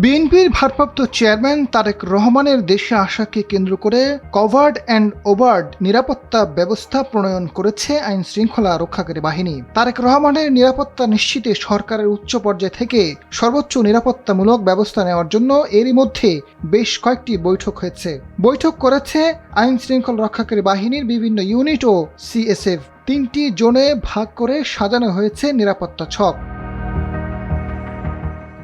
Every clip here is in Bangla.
বিএনপির ভারপ্রাপ্ত চেয়ারম্যান তারেক রহমানের দেশে আসাকে কেন্দ্র করে কভার্ড অ্যান্ড ওভার্ড নিরাপত্তা ব্যবস্থা প্রণয়ন করেছে আইন শৃঙ্খলা রক্ষাকারী বাহিনী। তারেক রহমানের নিরাপত্তা নিশ্চিতে সরকারের উচ্চ পর্যায় থেকে সর্বোচ্চ নিরাপত্তামূলক ব্যবস্থা নেওয়ার জন্য এরই মধ্যে বেশ কয়েকটি বৈঠক হয়েছে। বৈঠক করেছে আইন শৃঙ্খলা রক্ষাকারী বাহিনীর বিভিন্ন ইউনিট ও সিএসএফ। 3টি জোনে ভাগ করে সাজানো হয়েছে নিরাপত্তা ছক।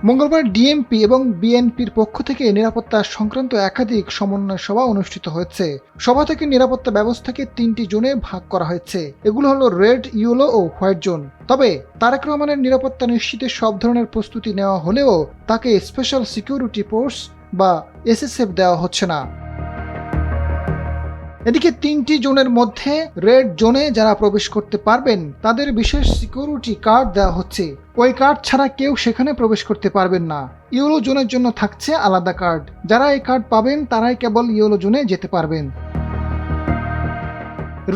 মঙ্গলবার ডিএমপি এবং বিএনপির পক্ষ থেকে নিরাপত্তা সংক্রান্ত একাধিক সমন্বয় সভা অনুষ্ঠিত হয়েছে। সভা থেকে নিরাপত্তা ব্যবস্থাকে 3টি জোনে ভাগ করা হয়েছে। এগুলো হলো রেড, ইয়েলো ও হোয়াইট জোন। তবে তারেক রহমানের নিরাপত্তা নিশ্চিতে সব ধরনের প্রস্তুতি নেওয়া হলেও তাকে স্পেশাল সিকিউরিটি ফোর্স বা এসএসএফ দেওয়া হচ্ছে না। এদিকে 3টি জোনের মধ্যে রেড জোনে যারা প্রবেশ করতে পারবেন তাদের বিশেষ সিকিউরিটি কার্ড দেওয়া হচ্ছে। ওই কার্ড ছাড়া কেউ সেখানে প্রবেশ করতে পারবেন না। ইয়েলো জোনের জন্য থাকছে আলাদা কার্ড। যারা এই কার্ড পাবেন তারাই কেবল ইয়েলো জোনে যেতে পারবেন।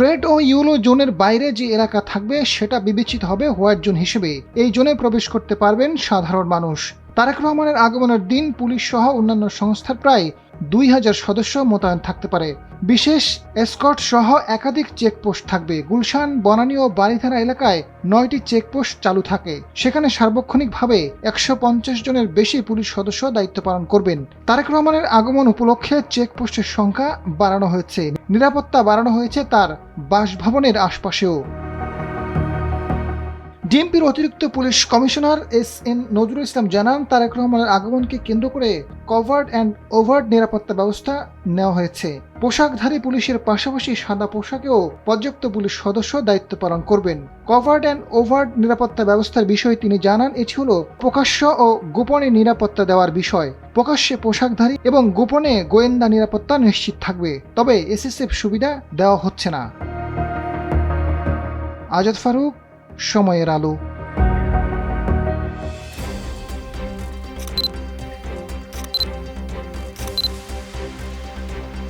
রেড ও ইয়েলো জোনের বাইরে যে এলাকা থাকবে সেটা বিবেচিত হবে হোয়াইট জোন হিসেবে। এই জোনে প্রবেশ করতে পারবেন সাধারণ মানুষ। তারেক রহমানের আগমনের দিন পুলিশ সহ অন্যান্য সংস্থার প্রায় 2000 সদস্য মোতায়েন থাকতে পারে। বিশেষ এসকর্ট সহ একাধিক চেকপোস্ট থাকবে। গুলশান, বনানী ও বারিধারা এলাকায় 9টি চেকপোস্ট চালু থাকে। সেখানে সার্বক্ষণিকভাবে 150 জনের বেশি পুলিশ সদস্য দায়িত্ব পালন করবেন। তারেক রহমানের আগমন উপলক্ষে চেকপোস্টের সংখ্যা বাড়ানো হয়েছে। নিরাপত্তা বাড়ানো হয়েছে তার বাসভবনের আশপাশেও। ডিএমপির অতিরিক্ত police commissioner S N. Nazrul Islam জানান, তারেক রহমানের আগমনকে কেন্দ্র করে কভার্ড অ্যান্ড ওভার্ড নিরাপত্তা ব্যবস্থা নেওয়া হয়েছে। পোশাকধারী পুলিশের পাশাপাশি সাদা পোশাকেও পর্যাপ্ত পুলিশ সদস্য দায়িত্ব পালন করবেন। কভার্ড অ্যান্ড ওভার্ড নিরাপত্তা ব্যবস্থার বিষয়ে তিনি জানান, এটি হলো প্রকাশ্য ও গোপনে নিরাপত্তা দেওয়ার বিষয়। প্রকাশ্যে পোশাকধারী এবং গোপনে গোয়েন্দা নিরাপত্তা নিশ্চিত থাকবে। তবে এসএসএফ সুবিধা দেওয়া হচ্ছে না। আজাদ ফারুক, সময়ের আলো।